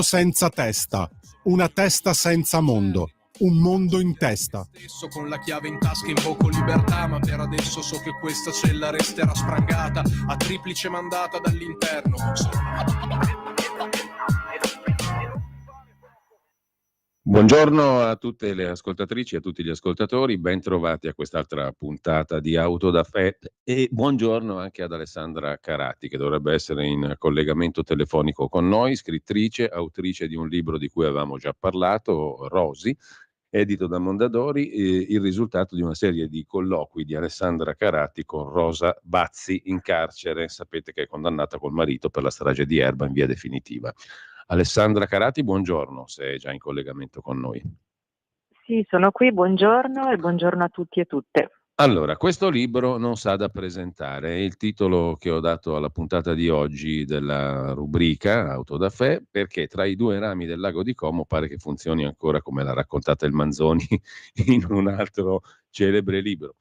senza testa, una testa senza mondo, un mondo in testa. Stesso con la chiave in tasca invoco libertà, ma per adesso so che questa cella resterà sprangata a triplice mandata dall'interno. Buongiorno a tutte le ascoltatrici e a tutti gli ascoltatori, ben trovati a quest'altra puntata di Auto da Fè e buongiorno anche ad Alessandra Carati che dovrebbe essere in collegamento telefonico con noi, scrittrice, autrice di un libro di cui avevamo già parlato, Rosi, edito da Mondadori, il risultato di una serie di colloqui di Alessandra Carati con Rosa Bazzi in carcere, sapete che è condannata col marito per la strage di Erba in via definitiva. Alessandra Carati, buongiorno, se è già in collegamento con noi. Sì, sono qui, buongiorno e buongiorno a tutti e tutte. Allora, questo libro non sa da presentare, è il titolo che ho dato alla puntata di oggi della rubrica Auto da Fè, perché tra i due rami del lago di Como pare che funzioni ancora come l'ha raccontata il Manzoni in un altro celebre libro.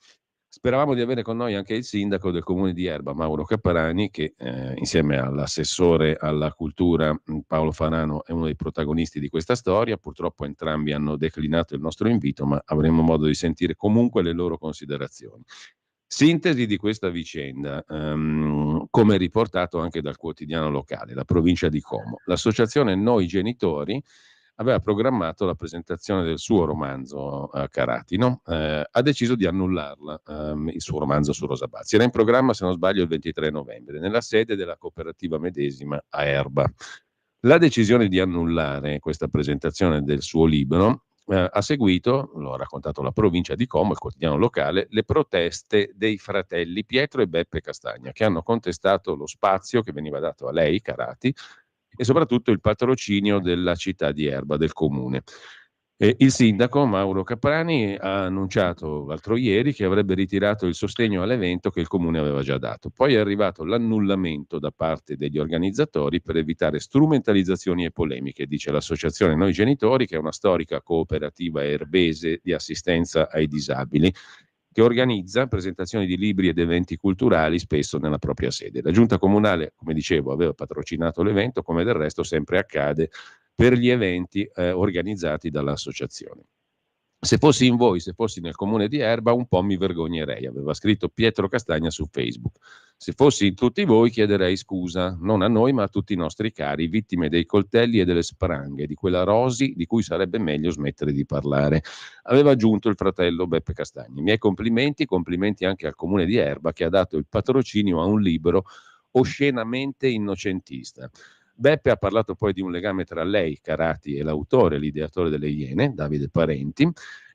Speravamo di avere con noi anche il sindaco del comune di Erba, Mauro Caparani, che insieme all'assessore alla cultura Paolo Farano è uno dei protagonisti di questa storia. Purtroppo entrambi hanno declinato il nostro invito, ma avremo modo di sentire comunque le loro considerazioni. Sintesi di questa vicenda, come riportato anche dal quotidiano locale, la provincia di Como. L'associazione Noi Genitori aveva programmato la presentazione del suo romanzo Carati, no? Ha deciso di annullarla, il suo romanzo su Rosa Bazzi. Era in programma, se non sbaglio, il 23 novembre, nella sede della cooperativa medesima a Erba. La decisione di annullare questa presentazione del suo libro ha seguito, lo ha raccontato la provincia di Como, il quotidiano locale, le proteste dei fratelli Pietro e Beppe Castagna, che hanno contestato lo spazio che veniva dato a lei, Carati, e soprattutto il patrocinio della città di Erba, del comune. Il sindaco Mauro Caprani ha annunciato l'altro ieri che avrebbe ritirato il sostegno all'evento che il comune aveva già dato. Poi è arrivato l'annullamento da parte degli organizzatori per evitare strumentalizzazioni e polemiche, dice l'associazione Noi Genitori, che è una storica cooperativa erbese di assistenza ai disabili, che organizza presentazioni di libri ed eventi culturali spesso nella propria sede. La giunta comunale, come dicevo, aveva patrocinato l'evento, come del resto sempre accade per gli eventi organizzati dall'associazione. Se fossi in voi, se fossi nel comune di Erba, un po' mi vergognerei, aveva scritto Pietro Castagna su Facebook. Se fossi in tutti voi chiederei scusa, non a noi ma a tutti i nostri cari, vittime dei coltelli e delle spranghe, di quella Rosi di cui sarebbe meglio smettere di parlare. Aveva aggiunto il fratello Beppe Castagni. Miei complimenti anche al comune di Erba che ha dato il patrocinio a un libro oscenamente innocentista. Beppe ha parlato poi di un legame tra lei, Carati, e l'autore, l'ideatore delle Iene, Davide Parenti.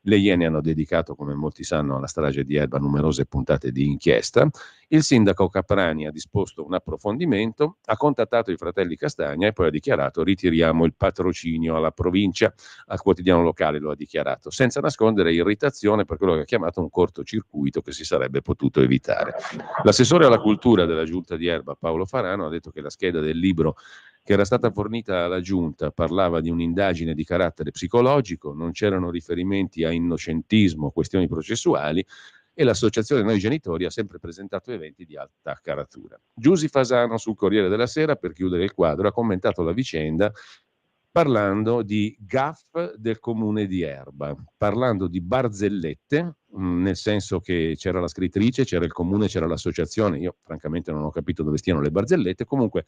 Le Iene hanno dedicato, come molti sanno, alla strage di Erba numerose puntate di inchiesta. Il sindaco Caprani ha disposto un approfondimento, ha contattato i fratelli Castagna e poi ha dichiarato ritiriamo il patrocinio alla provincia, al quotidiano locale lo ha dichiarato, senza nascondere irritazione per quello che ha chiamato un cortocircuito che si sarebbe potuto evitare. L'assessore alla cultura della giunta di Erba, Paolo Farano, ha detto che la scheda del libro che era stata fornita alla giunta parlava di un'indagine di carattere psicologico, non c'erano riferimenti a innocentismo, questioni processuali e l'associazione Noi Genitori ha sempre presentato eventi di alta caratura. Giusy Fasano sul Corriere della Sera, per chiudere il quadro, ha commentato la vicenda parlando di gaff del comune di Erba, parlando di barzellette, nel senso che c'era la scrittrice, c'era il comune, c'era l'associazione, io francamente non ho capito dove stiano le barzellette, comunque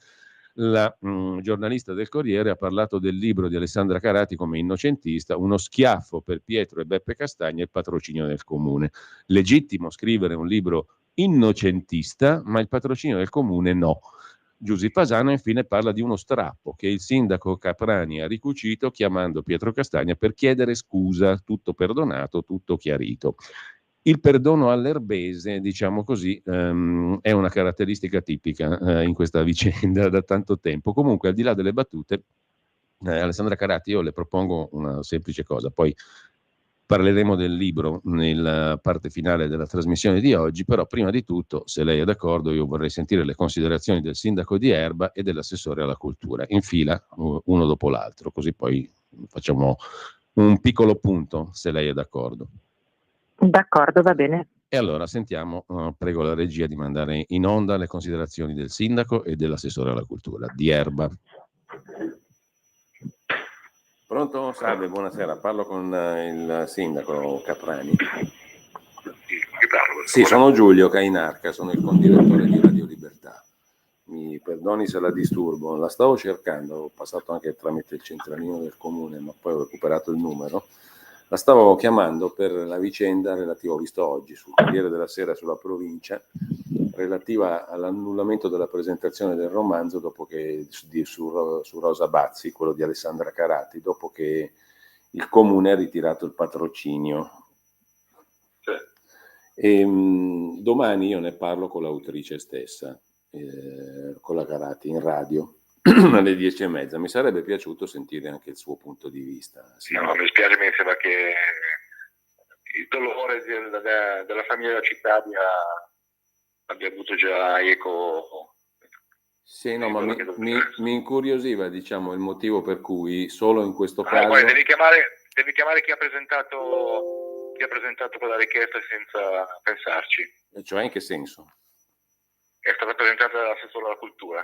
la giornalista del Corriere ha parlato del libro di Alessandra Carati come innocentista, uno schiaffo per Pietro e Beppe Castagna e il patrocinio del comune. Legittimo scrivere un libro innocentista, ma il patrocinio del comune no. Giusy Fasano infine parla di uno strappo che il sindaco Caprani ha ricucito chiamando Pietro Castagna per chiedere scusa, tutto perdonato, tutto chiarito. Il perdono all'erbese, diciamo così, è una caratteristica tipica in questa vicenda da tanto tempo. Comunque, al di là delle battute, Alessandra Carati, io le propongo una semplice cosa, poi parleremo del libro nella parte finale della trasmissione di oggi, però prima di tutto, se lei è d'accordo, io vorrei sentire le considerazioni del sindaco di Erba e dell'assessore alla cultura, in fila, uno dopo l'altro, così poi facciamo un piccolo punto, se lei è d'accordo. D'accordo, va bene. E allora sentiamo, prego la regia di mandare in onda le considerazioni del sindaco e dell'assessore alla cultura di Erba. Pronto? Salve, buonasera. Parlo con il sindaco Caprani. Sì, sono Giulio Cainarca, sono il condirettore di Radio Libertà. Mi perdoni se la disturbo, la stavo cercando, ho passato anche tramite il centralino del comune, ma poi ho recuperato il numero. La stavo chiamando per la vicenda relativa, ho visto oggi sul Corriere della Sera sulla provincia, relativa all'annullamento della presentazione del romanzo dopo che, su Rosa Bazzi, quello di Alessandra Carati, dopo che il comune ha ritirato il patrocinio. E, domani io ne parlo con l'autrice stessa, con la Carati, in radio alle 10:30. Mi sarebbe piaciuto sentire anche il suo punto di vista. Sì. No, mi spiace, mi sembra che il dolore della famiglia della città abbia avuto già eco. Sì, no, ma mi incuriosiva, diciamo, il motivo per cui solo in questo caso... Guarda, devi chiamare chi ha presentato quella richiesta senza pensarci. E cioè, in che senso? È stata presentata dall'assessore alla cultura.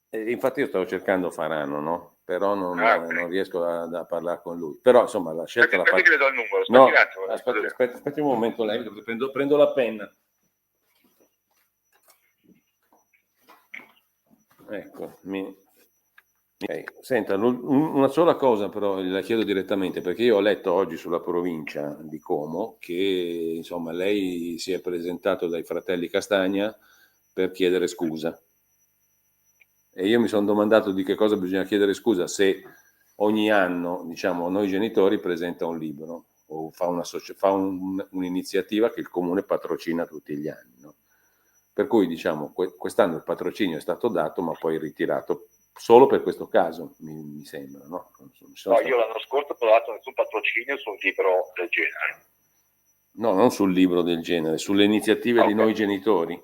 Infatti io stavo cercando Farano, no? Però non riesco a parlare con lui. Però insomma la scelta la faccio. Perché le do il numero? No, aspetti un momento, lei, prendo la penna. Ecco, senta, una sola cosa però la chiedo direttamente, perché io ho letto oggi sulla provincia di Como che insomma lei si è presentato dai fratelli Castagna per chiedere scusa. E io mi sono domandato di che cosa bisogna chiedere scusa se ogni anno, diciamo, noi genitori presenta un libro o fa un'iniziativa che il comune patrocina tutti gli anni, no? Per cui, diciamo, quest'anno il patrocinio è stato dato, ma poi ritirato solo per questo caso, mi sembra, no? Io l'anno scorso ho trovato nessun patrocinio su un libro del genere. No, non sul libro del genere, sulle iniziative di noi genitori.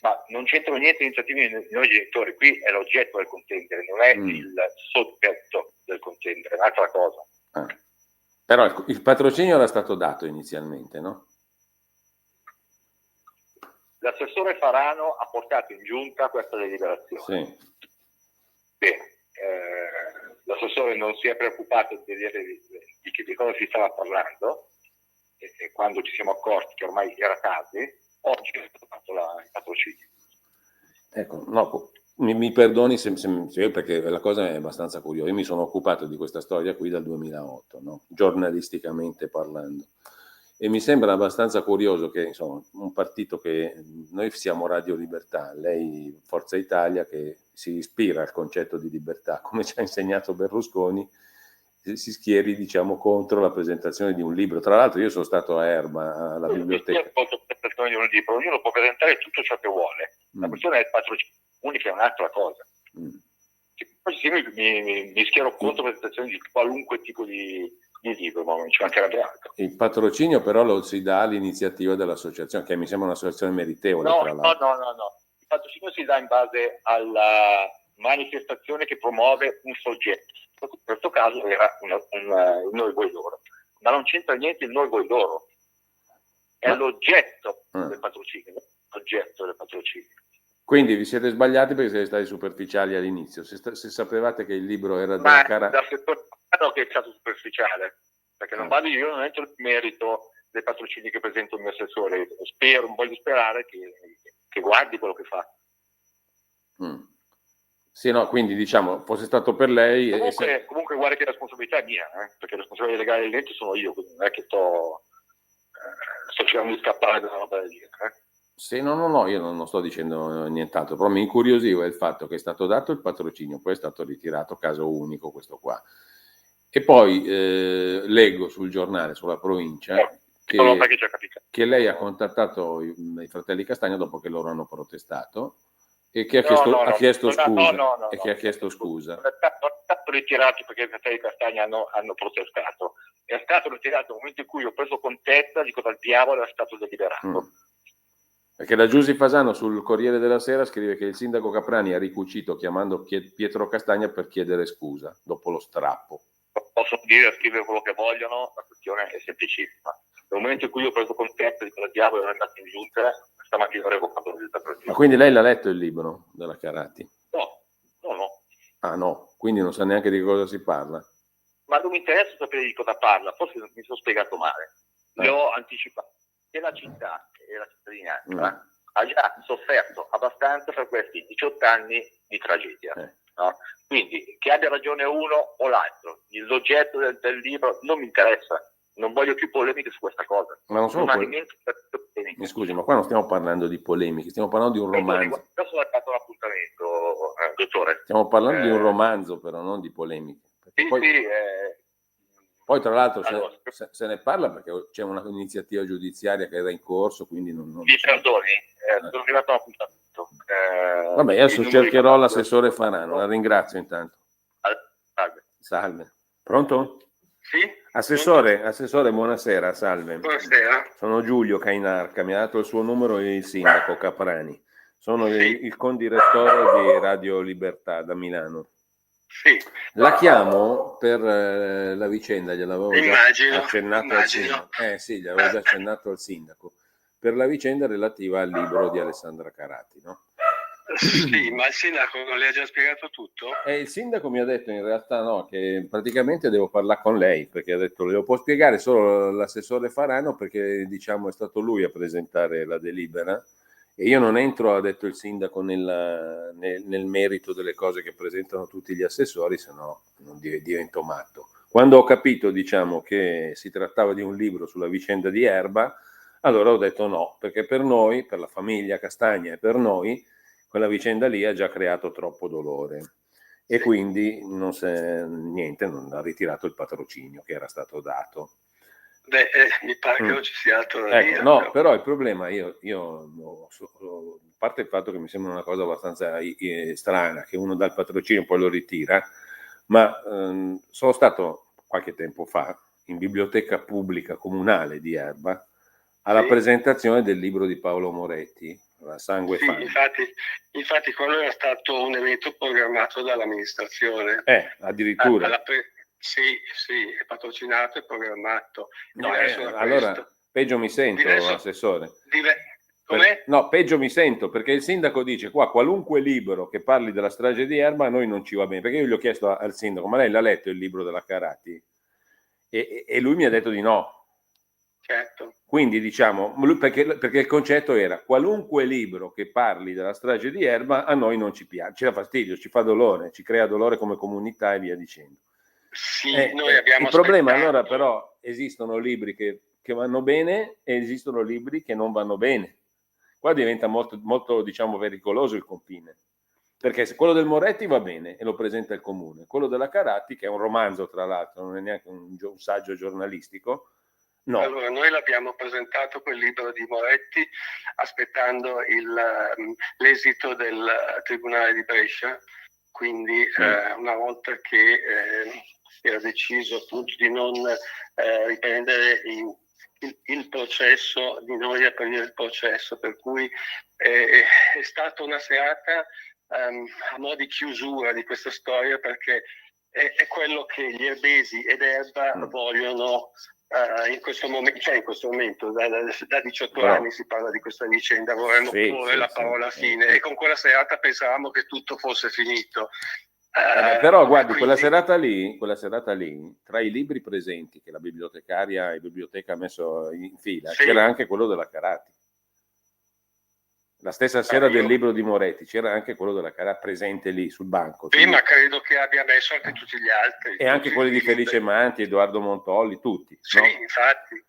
Ma non c'entra niente l'iniziativa di noi genitori, qui è l'oggetto del contendere, non è il soggetto del contendere, è un'altra cosa. Però il patrocinio era stato dato inizialmente, no? L'assessore Farano ha portato in giunta questa deliberazione. Sì. Bene, l'assessore non si è preoccupato di cosa si stava parlando, e quando ci siamo accorti che ormai era tardi, oggi è stato fatto il patrocinio. Ecco, no, mi perdoni se perché la cosa è abbastanza curiosa. Io mi sono occupato di questa storia qui dal 2008, no? Giornalisticamente parlando. E mi sembra abbastanza curioso che, insomma, un partito che noi siamo Radio Libertà, lei Forza Italia, che si ispira al concetto di libertà, come ci ha insegnato Berlusconi, si schieri, diciamo, contro la presentazione di un libro. Tra l'altro io sono stato a Erba, alla biblioteca. Contro la presentazione di un libro, ognuno può presentare tutto ciò che vuole. La questione è il patrocinio, che è un'altra cosa. Poi sì, mi schiero contro la presentazione di qualunque tipo di libro, ma non ci mancherebbe altro. Il patrocinio però lo si dà all'iniziativa dell'associazione, che mi sembra un'associazione meritevole. No. Il patrocinio si dà in base alla manifestazione che promuove un soggetto. In questo caso era un noi voi loro, ma non c'entra niente il noi voi loro, è l'oggetto del patrocinio, l'oggetto del patrocinio. Quindi vi siete sbagliati perché siete stati superficiali all'inizio. Se sapevate che il libro era della cara... dal settore che è stato superficiale, perché non entro nel merito dei patrocini che presenta il mio assessore. Voglio sperare che guardi quello che fa. Sì, no, quindi diciamo, fosse stato per lei... Comunque guarda che la responsabilità è mia, perché la responsabilità legale del dente sono io, quindi non è che sto cercando di scappare da una roba da dire. Sì, no, io non sto dicendo nient'altro, però mi incuriosiva il fatto che è stato dato il patrocinio, poi è stato ritirato, caso unico questo qua. E poi leggo sul giornale, sulla provincia, che lei ha contattato i fratelli Castagna dopo che loro hanno protestato e che ha chiesto scusa. Non è stato ritirato perché i fratelli Castagna hanno protestato, è stato ritirato nel momento in cui ho preso contezza di cosa il diavolo era stato deliberato. Perché la Giusy Fasano sul Corriere della Sera scrive che il sindaco Caprani ha ricucito chiamando Pietro Castagna per chiedere scusa dopo lo strappo. Possono scrivere quello che vogliono, la questione è semplicissima. Nel momento in cui ho preso contezza di cosa il diavolo era andato in giunta, stamattina ho revocato il patrocinio. Ma quindi lei l'ha letto il libro della Carati? No. Ah no, quindi non sa neanche di cosa si parla. ma non mi interessa sapere di cosa parla, forse mi sono spiegato male. Le ho anticipato che la città e la cittadinanza ha già sofferto abbastanza per questi 18 anni di tragedia. No? Quindi che abbia ragione uno o l'altro, l'oggetto del libro non mi interessa, non voglio più polemiche su questa cosa. Ma non sono mi scusi, ma qua non stiamo parlando di polemiche, stiamo parlando di un romanzo. Adesso ho dato un appuntamento, dottore. Stiamo parlando di un romanzo, però non di polemiche. Poi tra l'altro se ne parla perché c'è un'iniziativa giudiziaria che era in corso, quindi non mi perdoni, sono arrivato a un appuntamento. Vabbè, adesso cercherò l'assessore Farano, la ringrazio intanto. Salve. Pronto? Sì? Assessore, buonasera, salve. Buonasera. Sono Giulio Cainarca, mi ha dato il suo numero il sindaco Caprani. Sono il condirettore di Radio Libertà da Milano. Sì. La chiamo per la vicenda, gliel'avevo già accennato al sindaco. Sì, gli avevo già accennato al sindaco. Per la vicenda relativa al libro di Alessandra Carati, no? Sì, ma il sindaco non le ha già spiegato tutto? Il sindaco mi ha detto in realtà no, che praticamente devo parlare con lei, perché ha detto lo può spiegare solo l'assessore Farano, perché diciamo è stato lui a presentare la delibera e io non entro, ha detto il sindaco, nel merito delle cose che presentano tutti gli assessori, se no non divento matto. Quando ho capito, diciamo, che si trattava di un libro sulla vicenda di Erba, allora ho detto no, perché per noi, per la famiglia Castagna e per noi, quella vicenda lì ha già creato troppo dolore e quindi non ha ritirato il patrocinio che era stato dato. Mi pare che non ci sia altro da dire. No, però il problema, io a parte il fatto che mi sembra una cosa abbastanza strana, che uno dà il patrocinio e poi lo ritira, ma sono stato qualche tempo fa in biblioteca pubblica comunale di Erba alla presentazione del libro di Paolo Moretti, La sangue sì, infatti quello era stato un evento programmato dall'amministrazione. Addirittura. Sì, è patrocinato e programmato. No, allora peggio mi sento, assessore. Com'è? No, peggio mi sento, perché il sindaco dice qua qualunque libro che parli della strage di Erba a noi non ci va bene, perché io gli ho chiesto al sindaco, ma lei l'ha letto il libro della Carati? E lui mi ha detto di no. Certo. Quindi diciamo, perché il concetto era qualunque libro che parli della strage di Erba a noi non ci piace, ci dà fastidio, ci fa dolore, ci crea dolore come comunità e via dicendo. Sì, noi abbiamo il problema allora però esistono libri che vanno bene e esistono libri che non vanno bene. Qua diventa molto, molto diciamo pericoloso il confine, perché se quello del Moretti va bene e lo presenta il comune, quello della Carati, che è un romanzo tra l'altro, non è neanche un saggio giornalistico, no. Allora, noi l'abbiamo presentato quel libro di Moretti aspettando l'esito del Tribunale di Brescia, quindi una volta che era deciso appunto di non riprendere il processo, di non riaprire il processo, per cui è stata una serata a mo' di chiusura di questa storia, perché è quello che gli erbesi ed Erba vogliono in questo momento, da 18 anni si parla di questa vicenda, vorremmo porre la parola fine e con quella serata pensavamo che tutto fosse finito. Però guardi, quella serata lì, tra i libri presenti che la bibliotecaria e biblioteca ha messo in fila, c'era anche quello della Carati. La stessa sera del libro di Moretti c'era anche quello della Carati presente lì sul banco. Ma credo che abbia messo anche tutti gli altri. E anche quelli di Felice Manti, Edoardo Montolli, tutti. Sì, no? infatti.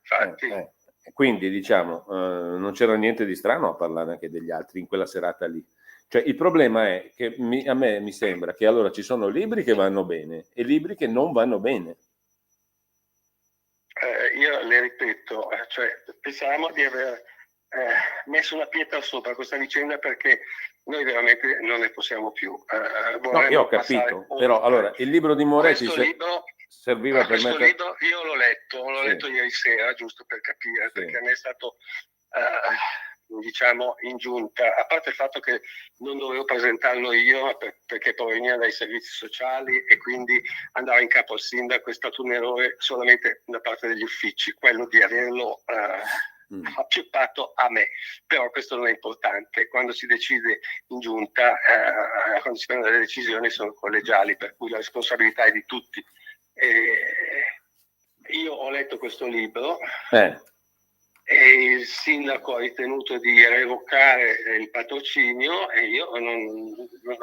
Quindi diciamo, non c'era niente di strano a parlare anche degli altri in quella serata lì. Cioè, il problema è che a me mi sembra che allora ci sono libri che vanno bene e libri che non vanno bene. Io le ripeto, pensavamo di aver messo una pietra sopra questa vicenda, perché noi veramente non ne possiamo più. No, io ho capito, però allora il libro di Moretti serviva per me. Libro io l'ho letto ieri sera, giusto per capire, perché a me è stato diciamo in giunta, a parte il fatto che non dovevo presentarlo io perché proveniva dai servizi sociali e quindi andava in capo al sindaco, è stato un errore solamente da parte degli uffici, quello di averlo appioppato a me, però questo non è importante. Quando si decide in giunta, quando si prendono le decisioni sono collegiali, per cui la responsabilità è di tutti. letto questo libro Eh. e il sindaco ha ritenuto di revocare il patrocinio e io non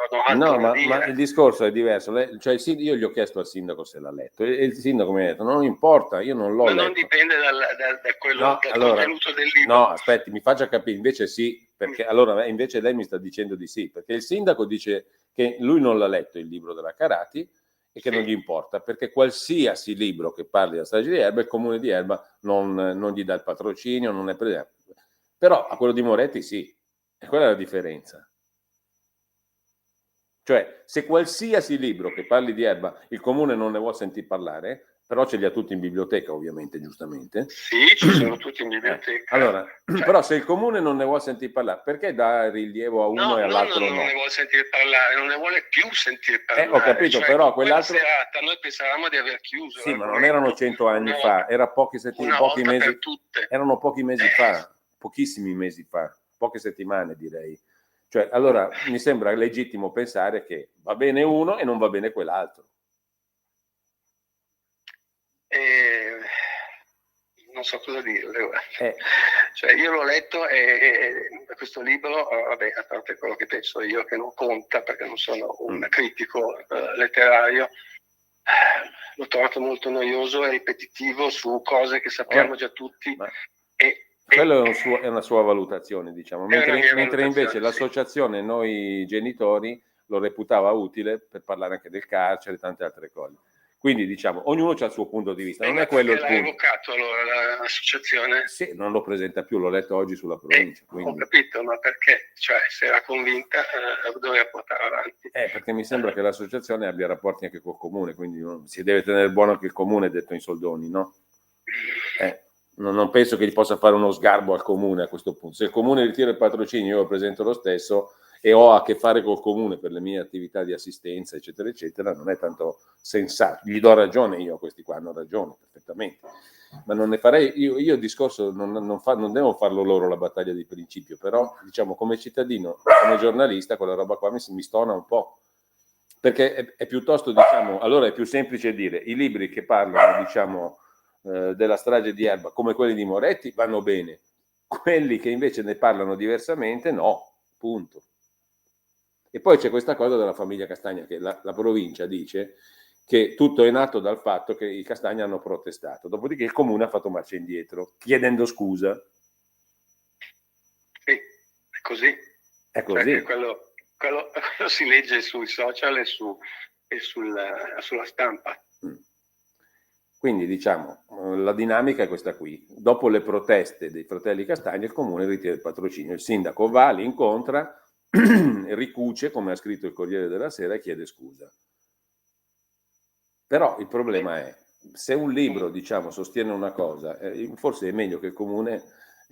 ho altro da dire. Ma il discorso è diverso. Cioè, io gli ho chiesto al sindaco se l'ha letto e il sindaco mi ha detto non importa, io non l'ho letto. Ma non dipende da quello, No, dal allora, contenuto del libro. No, aspetti, mi faccia capire, invece sì, perché allora invece lei mi sta dicendo di sì, perché il sindaco dice che lui non l'ha letto il libro della Carati e che Sì. non gli importa, perché qualsiasi libro che parli della strage di Erba, il comune di Erba non gli dà il patrocinio, non è presente. Però a quello di Moretti sì, e quella è la differenza. Cioè, se qualsiasi libro che parli di Erba il comune non ne vuole sentir parlare, però ce li ha tutti in biblioteca, ovviamente, giustamente. Sì, ci sono tutti in biblioteca. Allora, però se il comune non ne vuole sentir parlare, perché dà rilievo a uno e all'altro no? Non ne vuole sentire parlare, non ne vuole più sentire parlare. Ho capito, cioè, però quell'altro... serata noi pensavamo di aver chiuso. Sì, ma non erano 100 anni fa, era pochi mesi, erano pochi mesi fa, pochissimi mesi fa, poche settimane direi. Cioè, allora mi sembra legittimo pensare che va bene uno e non va bene quell'altro. Non so cosa dirle. Cioè, io l'ho letto e questo libro, vabbè, a parte quello che penso io, che non conta perché non sono un critico letterario, l'ho trovato molto noioso e ripetitivo su cose che sappiamo già tutti. Quello è una sua valutazione, diciamo, mentre invece sì. l'associazione Noi Genitori lo reputava utile per parlare anche del carcere e tante altre cose. Quindi diciamo, ognuno ha il suo punto di vista, non è quello il punto. L'ha evocato allora l'associazione? Sì, non lo presenta più, l'ho letto oggi sulla provincia. Quindi... Ho capito, ma perché? Cioè, se era convinta, doveva portare avanti. Perché mi sembra che l'associazione abbia rapporti anche col comune, quindi si deve tenere buono anche il comune, detto in soldoni, no? Non penso che gli possa fare uno sgarbo al comune a questo punto. Se il comune ritira il patrocinio, io lo presento lo stesso e ho a che fare col comune per le mie attività di assistenza, eccetera, eccetera, non è tanto sensato. Gli do ragione io, questi qua hanno ragione perfettamente. Ma non ne farei, io il discorso non devo farlo loro la battaglia di principio, però diciamo come cittadino, come giornalista, quella roba qua mi stona un po'. Perché è piuttosto, diciamo, allora è più semplice dire, i libri che parlano, diciamo, della strage di Erba, come quelli di Moretti, vanno bene. Quelli che invece ne parlano diversamente, no, punto. E poi c'è questa cosa della famiglia Castagna, che la provincia dice che tutto è nato dal fatto che i Castagna hanno protestato, dopodiché il comune ha fatto marcia indietro, chiedendo scusa. Sì, è così. È così. Cioè, quello si legge sui social e sulla stampa. Quindi diciamo, la dinamica è questa qui. Dopo le proteste dei fratelli Castagna, il comune ritira il patrocinio. Il sindaco va, li incontra, ricuce, come ha scritto il Corriere della Sera, e chiede scusa. Però il problema è, se un libro, diciamo, sostiene una cosa, forse è meglio che il comune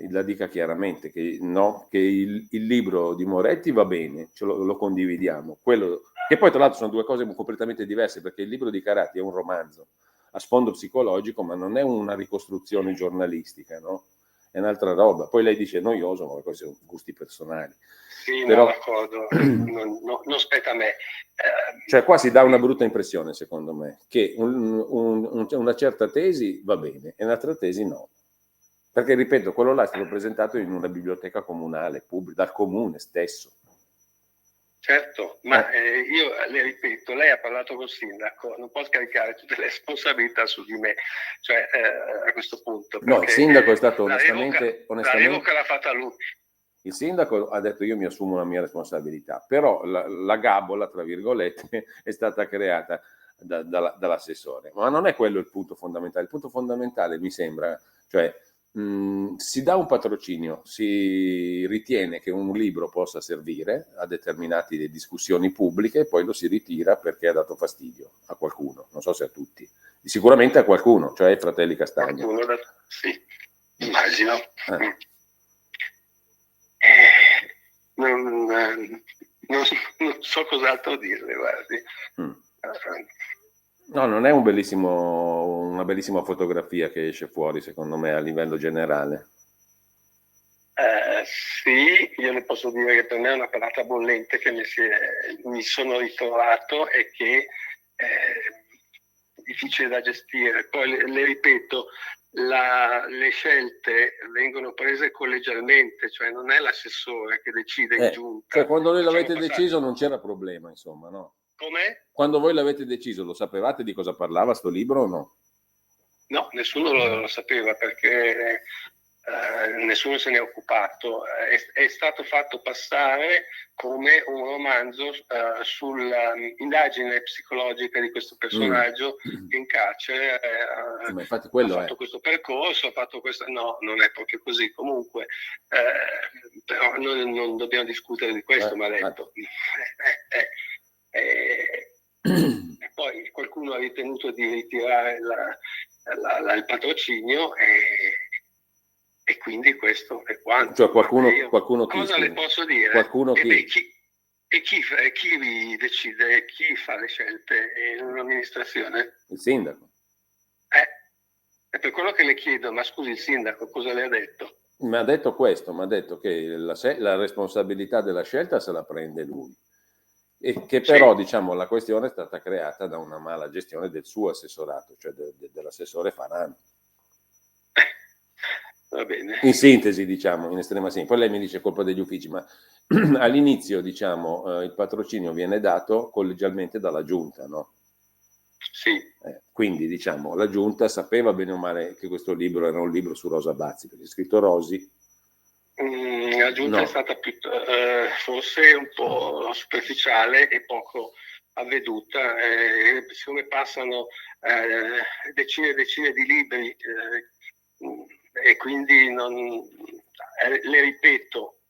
la dica chiaramente, che no, che il libro di Moretti va bene, lo condividiamo. Quello, che poi tra l'altro sono due cose completamente diverse, perché il libro di Carati è un romanzo a sfondo psicologico, ma non è una ricostruzione giornalistica, no? È un'altra roba. Poi lei dice noioso, ma questi sono gusti personali. Sì, però d'accordo, non spetta a me. Cioè qua si dà una brutta impressione, secondo me, che una certa tesi va bene e un'altra tesi no. Perché, ripeto, quello là è stato presentato in una biblioteca comunale, pubblica, dal comune stesso. Certo, ma io le ripeto, lei ha parlato col sindaco, non può scaricare tutte le responsabilità su di me, cioè a questo punto. No, il sindaco è stato onestamente... La revoca l'ha fatta lui. Il sindaco ha detto io mi assumo la mia responsabilità, però la gabola, tra virgolette, è stata creata dall'assessore. Ma non è quello il punto fondamentale. Il punto fondamentale mi sembra, cioè si dà un patrocinio, si ritiene che un libro possa servire a determinate discussioni pubbliche e poi lo si ritira perché ha dato fastidio a qualcuno, non so se a tutti, sicuramente a qualcuno, cioè ai fratelli Castagna. Sì, immagino. Non so cos'altro dirle, guardi. No, non è una bellissima fotografia che esce fuori, secondo me, a livello generale. Sì, io le posso dire che per me è una patata bollente che mi sono ritrovato e che è difficile da gestire. Poi le ripeto, le scelte vengono prese collegialmente, cioè non è l'assessore che decide in giunta. Cioè quando voi l'avete deciso non c'era problema, insomma, no? Come? Quando voi l'avete deciso, lo sapevate di cosa parlava sto libro o no? No, nessuno lo sapeva perché nessuno se ne è occupato. È stato fatto passare come un romanzo sull'indagine psicologica di questo personaggio che in carcere ma infatti quello ha fatto questo percorso, ha fatto questo. No, non è proprio così. Comunque, però non dobbiamo discutere di questo, ma ha detto. E poi qualcuno ha ritenuto di ritirare il patrocinio e quindi questo è quanto. Cioè qualcuno cosa le posso dire? Qualcuno chi? Chi decide, chi fa le scelte in un'amministrazione? Il sindaco. È per quello che le chiedo, ma scusi, il sindaco cosa le ha detto? Mi ha detto questo, mi ha detto che la responsabilità della scelta se la prende lui. E che però, diciamo, la questione è stata creata da una mala gestione del suo assessorato, cioè dell'assessore Farano. Va bene. In sintesi, diciamo, in estrema sintesi. Poi lei mi dice colpa degli uffici, ma all'inizio, diciamo, il patrocinio viene dato collegialmente dalla giunta, no? Sì. Quindi, diciamo, la giunta sapeva bene o male che questo libro era un libro su Rosa Bazzi, perché è scritto Rosi. La giunta è stata forse un po' superficiale e poco avveduta, siccome passano decine e decine di libri e quindi le ripeto,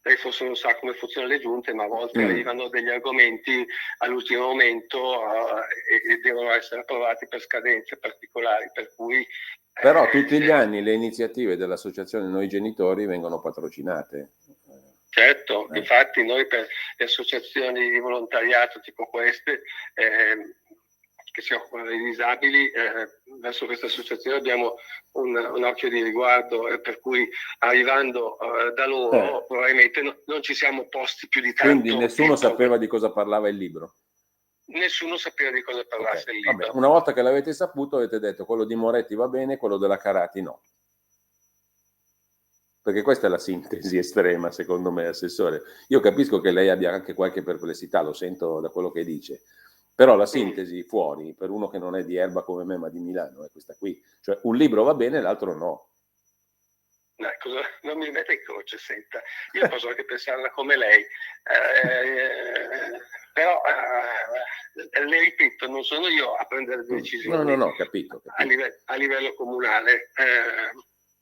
lei forse non sa come funzionano le giunte, ma a volte arrivano degli argomenti all'ultimo momento e devono essere approvati per scadenze particolari, per cui però tutti gli anni le iniziative dell'associazione Noi Genitori vengono patrocinate. Certo, infatti noi per le associazioni di volontariato tipo queste che si occupano dei disabili, verso questa associazione abbiamo un occhio di riguardo, per cui arrivando da loro probabilmente non ci siamo posti più di tanto. Quindi nessuno sapeva di cosa parlava il libro? Nessuno sapeva di cosa parlasse il libro. Vabbè, una volta che l'avete saputo avete detto quello di Moretti va bene, quello della Carati no. Perché questa è la sintesi estrema, secondo me, assessore. Io capisco che lei abbia anche qualche perplessità, lo sento da quello che dice, però la sintesi fuori, per uno che non è di Erba come me, ma di Milano, è questa qui. Cioè, un libro va bene, l'altro no. Non mi metta in croce, senta. Io posso anche pensarla come lei, però le ripeto, non sono io a prendere decisioni. No, capito. A livello comunale.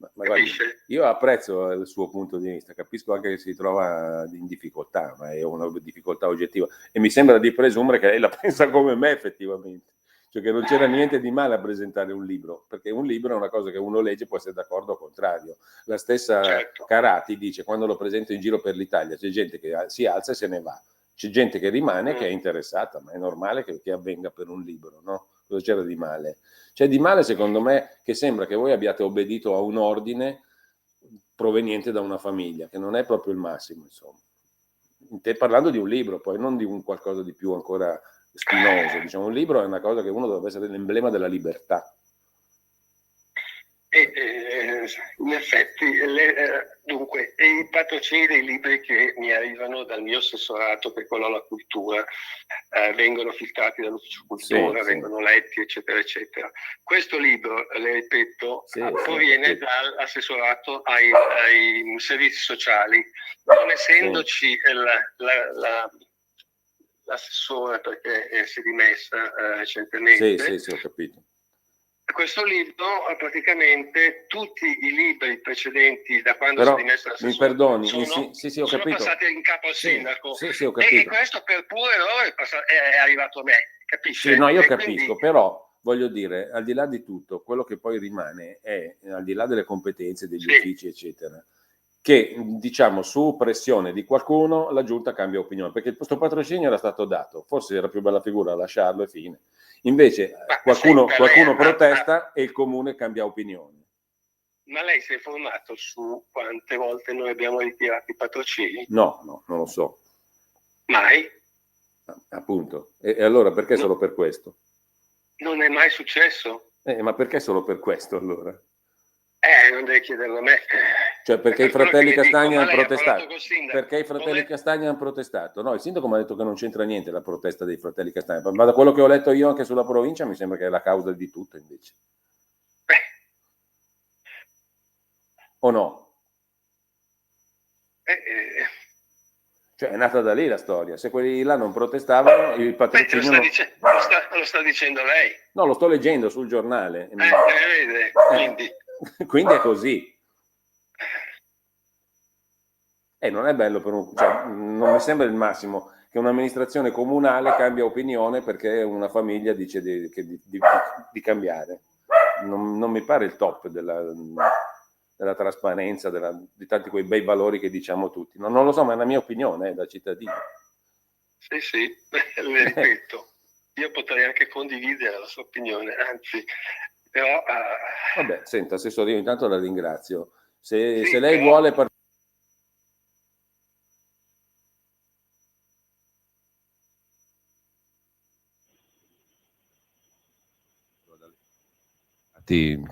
Ma guardi, io apprezzo il suo punto di vista, capisco anche che si trova in difficoltà, ma è una difficoltà oggettiva e mi sembra di presumere che lei la pensa come me effettivamente, cioè che non c'era niente di male a presentare un libro, perché un libro è una cosa che uno legge, può essere d'accordo o contrario. La stessa Carati dice quando lo presento in giro per l'Italia c'è gente che si alza e se ne va, c'è gente che rimane che è interessata, ma è normale che avvenga per un libro, no? Cosa c'era di male? C'è di male, secondo me, che sembra che voi abbiate obbedito a un ordine proveniente da una famiglia, che non è proprio il massimo, insomma. Parlando di un libro, poi non di un qualcosa di più ancora spinoso, diciamo, un libro è una cosa che uno dovrebbe essere l'emblema della libertà. In effetti, dunque, i patrocini dei libri che mi arrivano dal mio assessorato, che è quello alla cultura, vengono filtrati dall'ufficio cultura, vengono letti, eccetera, eccetera. Questo libro, le ripeto, proviene dall'assessorato ai servizi sociali, non essendoci l'assessore perché si è dimessa recentemente. Sì, ho capito. Questo libro, praticamente tutti i libri precedenti da quando si è dimessa l'assessore, mi perdoni, sono passati in capo al sindaco. Sì, ho capito. E questo per pure loro è arrivato a me, capisci? Sì, no, io capisco, però voglio dire, al di là di tutto, quello che poi rimane è, al di là delle competenze degli uffici, eccetera, che diciamo su pressione di qualcuno la giunta cambia opinione, perché questo patrocinio era stato dato, forse era più bella figura lasciarlo e fine. Invece qualcuno protesta e il comune cambia opinione. Ma lei si è informato su quante volte noi abbiamo ritirato i patrocini? No, non lo so. Mai? Appunto. E allora perché solo per questo? Non è mai successo. Ma perché solo per questo allora? Non devi chiederlo a me. Cioè perché i Per quello fratelli che le dico, Castagna ma hanno lei ha parlato protestato? col sindaco. Perché i fratelli Come? Castagna hanno protestato? No, il sindaco mi ha detto che non c'entra niente la protesta dei fratelli Castagna, ma da quello che ho letto io anche sulla provincia mi sembra che è la causa di tutto invece. O no? Cioè è nata da lì la storia. Se quelli là non protestavano, il patrocinio... Lo sta dicendo lei. No, lo sto leggendo sul giornale. Vede, quindi... Quindi è così. Non è bello cioè, non mi sembra il massimo che un'amministrazione comunale cambia opinione perché una famiglia dice di cambiare. Non mi pare il top della trasparenza, di tanti quei bei valori che diciamo tutti. Non lo so, ma è una mia opinione da cittadino. Sì, le ripeto, io potrei anche condividere la sua opinione, anzi, però... Vabbè, senta, assessore, io intanto la ringrazio. Se sì, lei però... vuole partire...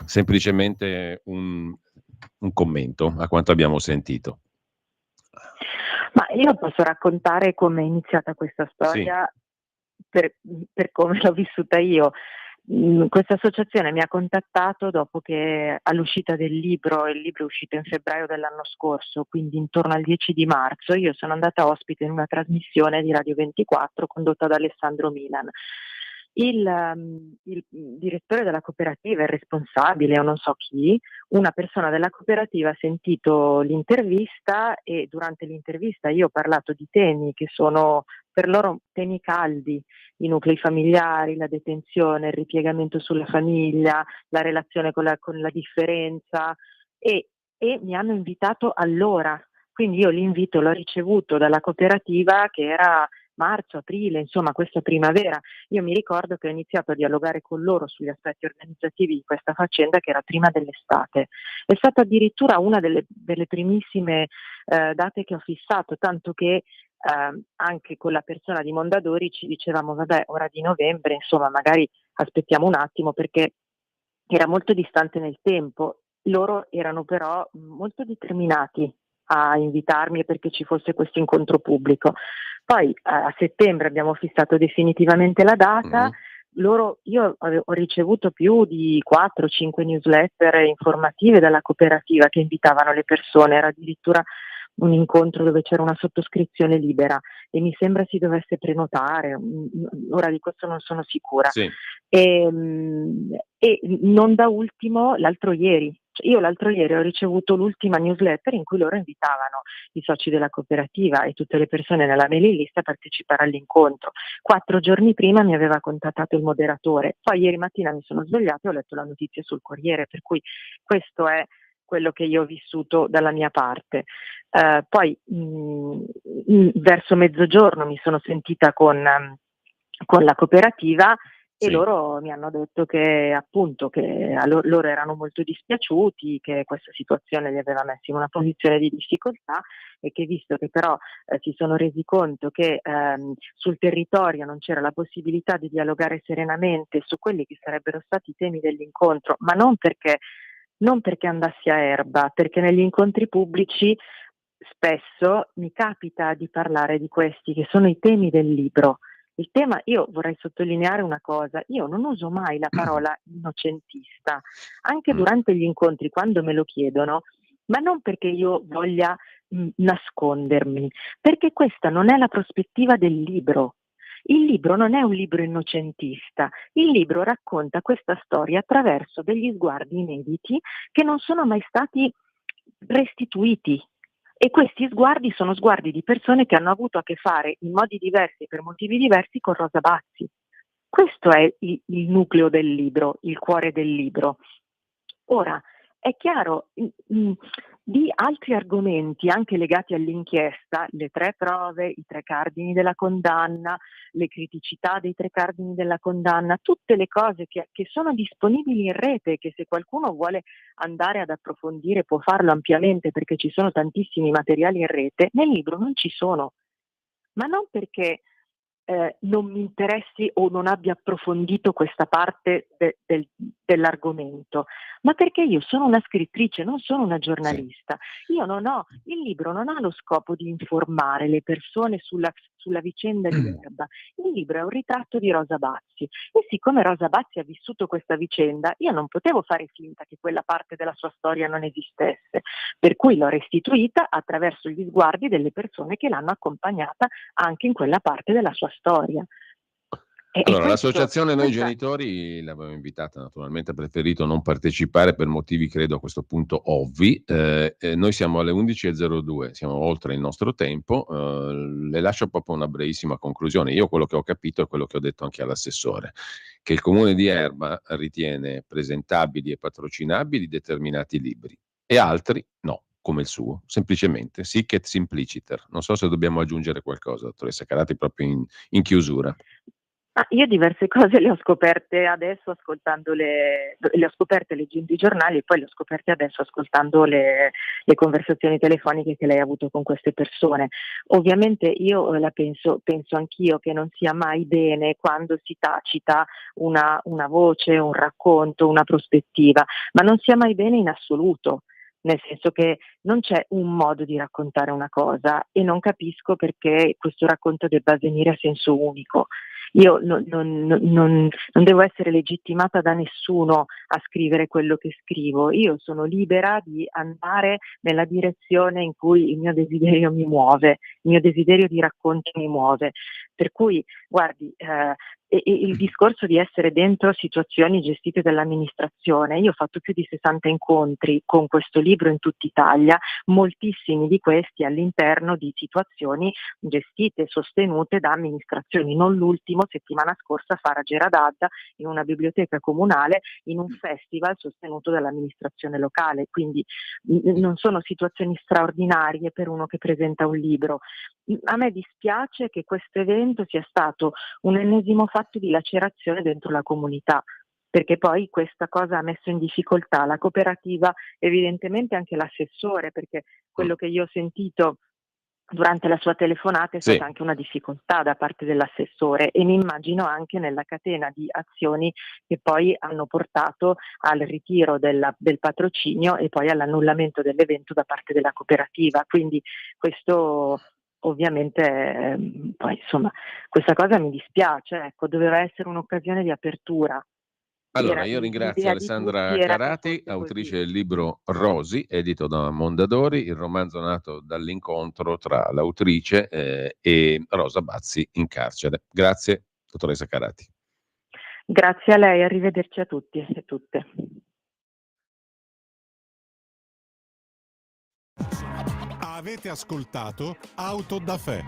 Semplicemente un commento a quanto abbiamo sentito. Ma io posso raccontare come è iniziata questa storia, sì, per come l'ho vissuta io. Questa associazione mi ha contattato dopo che all'uscita del libro, il libro è uscito in febbraio dell'anno scorso, quindi intorno al 10 di marzo, io sono andata ospite in una trasmissione di Radio 24 condotta da Alessandro Milan. Il direttore della cooperativa, il responsabile o non so chi, una persona della cooperativa ha sentito l'intervista e durante l'intervista io ho parlato di temi che sono per loro temi caldi, i nuclei familiari, la detenzione, il ripiegamento sulla famiglia, la relazione con la differenza e mi hanno invitato allora, quindi io l'invito l'ho ricevuto dalla cooperativa che era marzo, aprile, insomma questa primavera. Io mi ricordo che ho iniziato a dialogare con loro sugli aspetti organizzativi di questa faccenda che era prima dell'estate. È stata addirittura una delle primissime date che ho fissato, tanto che anche con la persona di Mondadori ci dicevamo vabbè, ora di novembre, insomma magari aspettiamo un attimo perché era molto distante nel tempo. Loro erano però molto determinati a invitarmi perché ci fosse questo incontro pubblico. Poi a settembre abbiamo fissato definitivamente la data. Io ho ricevuto più di 4-5 newsletter informative dalla cooperativa che invitavano le persone, era addirittura un incontro dove c'era una sottoscrizione libera e mi sembra si dovesse prenotare, ora di questo non sono sicura. Sì. E non da ultimo l'altro ieri ho ricevuto l'ultima newsletter in cui loro invitavano i soci della cooperativa e tutte le persone nella mailing list a partecipare all'incontro. 4 giorni prima mi aveva contattato il moderatore, poi ieri mattina mi sono svegliata e ho letto la notizia sul Corriere, per cui questo è quello che io ho vissuto dalla mia parte. Poi verso mezzogiorno mi sono sentita con la cooperativa e loro mi hanno detto che appunto che loro erano molto dispiaciuti, che questa situazione li aveva messi in una posizione di difficoltà e che visto che però si sono resi conto che sul territorio non c'era la possibilità di dialogare serenamente su quelli che sarebbero stati i temi dell'incontro, ma non perché andassi a erba, perché negli incontri pubblici spesso mi capita di parlare di questi che sono i temi del libro. Il tema, io vorrei sottolineare una cosa, io non uso mai la parola innocentista, anche durante gli incontri quando me lo chiedono, ma non perché io voglia nascondermi, perché questa non è la prospettiva del libro. Il libro non è un libro innocentista, il libro racconta questa storia attraverso degli sguardi inediti che non sono mai stati restituiti. E questi sguardi sono sguardi di persone che hanno avuto a che fare in modi diversi e per motivi diversi con Rosa Bazzi. Questo è il nucleo del libro, il cuore del libro. Ora, è chiaro, di altri argomenti anche legati all'inchiesta, le 3 prove, i 3 cardini della condanna, le criticità dei 3 cardini della condanna, tutte le cose che sono disponibili in rete, che se qualcuno vuole andare ad approfondire può farlo ampiamente perché ci sono tantissimi materiali in rete, nel libro non ci sono, ma non perché non mi interessi o non abbia approfondito questa parte dell'argomento, ma perché io sono una scrittrice, non sono una giornalista. Io il libro non ha lo scopo di informare le persone sulla vicenda di Erba. Il libro è un ritratto di Rosa Bazzi e siccome Rosa Bazzi ha vissuto questa vicenda, io non potevo fare finta che quella parte della sua storia non esistesse, per cui l'ho restituita attraverso gli sguardi delle persone che l'hanno accompagnata anche in quella parte della sua storia. Allora, l'associazione Noi Genitori l'avevamo invitata, naturalmente ha preferito non partecipare per motivi credo a questo punto ovvi. Noi siamo alle 11.02, siamo oltre il nostro tempo. Le lascio proprio una brevissima conclusione. Io quello che ho capito è quello che ho detto anche all'assessore, che il comune di Erba ritiene presentabili e patrocinabili determinati libri e altri no, come il suo, semplicemente sic et simpliciter. Non so se dobbiamo aggiungere qualcosa, dottoressa Carati, proprio in chiusura. Io diverse cose le ho scoperte adesso ascoltando le ho scoperte leggendo i giornali e poi le ho scoperte adesso ascoltando le conversazioni telefoniche che lei ha avuto con queste persone. Ovviamente io la penso anch'io che non sia mai bene quando si tacita una voce, un racconto, una prospettiva, ma non sia mai bene in assoluto. Nel senso che non c'è un modo di raccontare una cosa e non capisco perché questo racconto debba avvenire a senso unico. Io non devo essere legittimata da nessuno a scrivere quello che scrivo, io sono libera di andare nella direzione in cui il mio desiderio mi muove, il mio desiderio di racconto mi muove. Per cui, guardi, il discorso di essere dentro situazioni gestite dall'amministrazione, io ho fatto più di 60 incontri con questo libro in tutta Italia, moltissimi di questi all'interno di situazioni gestite e sostenute da amministrazioni, non l'ultimo settimana scorsa a Fara Geradadda in una biblioteca comunale in un festival sostenuto dall'amministrazione locale, quindi non sono situazioni straordinarie per uno che presenta un libro. A me dispiace che questo evento sia stato un ennesimo fatto di lacerazione dentro la comunità, perché poi questa cosa ha messo in difficoltà la cooperativa, evidentemente anche l'assessore, perché quello che io ho sentito durante la sua telefonata è stata anche una difficoltà da parte dell'assessore e mi immagino anche nella catena di azioni che poi hanno portato al ritiro del patrocinio e poi all'annullamento dell'evento da parte della cooperativa. Quindi questo ovviamente poi insomma questa cosa mi dispiace, ecco, doveva essere un'occasione di apertura. Allora, io ringrazio Alessandra Carati, autrice del libro Rosi, edito da Mondadori, il romanzo nato dall'incontro tra l'autrice e Rosa Bazzi in carcere. Grazie, dottoressa Carati. Grazie a lei, arrivederci a tutti e tutte. Avete ascoltato Auto da Fè.